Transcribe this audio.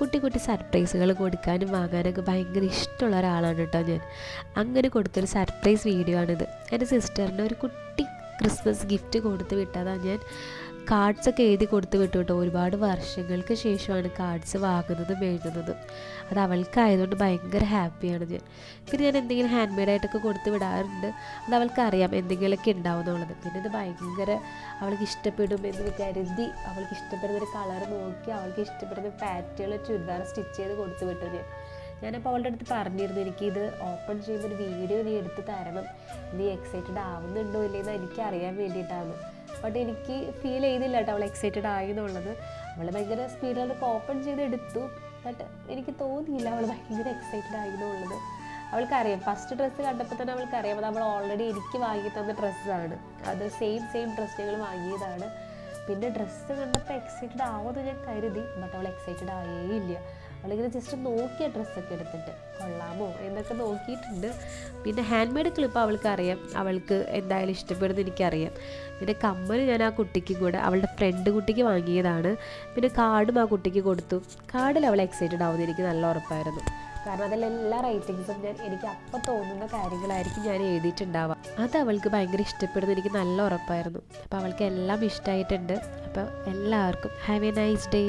കുട്ടി കുട്ടി സർപ്രൈസുകൾ കൊടുക്കാനും വാങ്ങാനൊക്കെ ഭയങ്കര ഇഷ്ടമുള്ള ഒരാളാണ് കേട്ടോ ഞാൻ. അങ്ങനെ കൊടുത്തൊരു സർപ്രൈസ് വീഡിയോ ആണിത്. എൻ്റെ സിസ്റ്ററിന് ഒരു കുട്ടി ക്രിസ്മസ് ഗിഫ്റ്റ് കൊടുത്ത് വിട്ടതാണ് ഞാൻ. കാർഡ്സൊക്കെ എഴുതി കൊടുത്ത് വിട്ടു കേട്ടോ. ഒരുപാട് വർഷങ്ങൾക്ക് ശേഷമാണ് കാർഡ്സ് വാങ്ങുന്നതും എഴുതുന്നതും. അത് അവൾക്കായതുകൊണ്ട് ഭയങ്കര ഹാപ്പിയാണ് ഞാൻ. പിന്നെ ഞാൻ എന്തെങ്കിലും ഹാൻഡ് മെയ്ഡായിട്ടൊക്കെ കൊടുത്ത് വിടാറുണ്ട്. അത് അവൾക്കറിയാം എന്തെങ്കിലുമൊക്കെ ഉണ്ടാവും എന്നുള്ളത്. പിന്നെ ഇത് ഭയങ്കര അവൾക്ക് ഇഷ്ടപ്പെടും എന്ന് കരുതി അവൾക്ക് ഇഷ്ടപ്പെടുന്നൊരു കളർ നോക്കി അവൾക്ക് ഇഷ്ടപ്പെടുന്ന പാറ്റുകൾ ചുരിദാർ സ്റ്റിച്ച് ചെയ്ത് കൊടുത്ത് വിട്ടു ഞാൻ. ഞാനപ്പോൾ അവളുടെ അടുത്ത് പറഞ്ഞിരുന്നു, എനിക്കിത് ഓപ്പൺ ചെയ്യുന്നൊരു വീഡിയോ നീ എടുത്ത് തരണം, നീ എക്സൈറ്റഡ് ആവുന്നുണ്ടോ ഇല്ലെന്ന് എനിക്ക് അറിയാൻ വേണ്ടിയിട്ടാണ്. ബട്ട് എനിക്ക് ഫീൽ ചെയ്തില്ല കേട്ടോ അവൾ എക്സൈറ്റഡ് ആയി എന്നുള്ളത്. അവൾ ഭയങ്കര സ്പീഡിൽ അതൊക്കെ ഓപ്പൺ ചെയ്ത് എടുത്തു. ബട്ട് എനിക്ക് തോന്നിയില്ല അവൾ ഭയങ്കര എക്സൈറ്റഡ് ആയി എന്നുള്ളത്. അവൾക്കറിയാം, ഫസ്റ്റ് ഡ്രസ്സ് കണ്ടപ്പോൾ തന്നെ അവൾക്കറിയാം അത് അവൾ ഓൾറെഡി എനിക്ക് വാങ്ങി തന്ന ഡ്രസ്സാണ്. അത് സെയിം ഡ്രസ്സ് ഞങ്ങൾ വാങ്ങിയതാണ്. പിന്നെ ഡ്രസ്സ് കണ്ടപ്പോൾ എക്സൈറ്റഡ് ആവുമെന്ന് ഞാൻ കരുതി. ബട്ട് അവൾ എക്സൈറ്റഡ് ആയേ ഇല്ല. അവളിങ്ങനെ ജസ്റ്റ് നോക്കിയ ഡ്രസ്സൊക്കെ എടുത്തിട്ട് കൊള്ളാമോ എന്നൊക്കെ നോക്കിയിട്ടുണ്ട്. പിന്നെ ഹാൻഡ് മെയ്ഡ് ക്ലിപ്പ് അവൾക്കറിയാം, അവൾക്ക് എന്തായാലും ഇഷ്ടപ്പെടുന്നത് എനിക്കറിയാം. പിന്നെ കമ്മൽ ഞാൻ ആ കുട്ടിക്ക് കൂടെ അവളുടെ ഫ്രണ്ട് കുട്ടിക്ക് വാങ്ങിയതാണ്. പിന്നെ കാർഡും ആ കുട്ടിക്ക് കൊടുത്തു. കാർഡിൽ അവൾ എക്സൈറ്റഡ് ആവുമെന്ന് എനിക്ക് നല്ല ഉറപ്പായിരുന്നു. കാരണം അതിലെല്ലാ റൈറ്റിങ്സും എനിക്ക് അപ്പം തോന്നുന്ന കാര്യങ്ങളായിരിക്കും ഞാൻ എഴുതിയിട്ടുണ്ടാവുക. അത് അവൾക്ക് ഭയങ്കര ഇഷ്ടപ്പെടുന്നത് എനിക്ക് നല്ല ഉറപ്പായിരുന്നു. അപ്പോൾ അവൾക്ക് എല്ലാം ഇഷ്ടമായിട്ടുണ്ട്. അപ്പോൾ എല്ലാവർക്കും ഹാവ് എ നൈസ് ഡേ.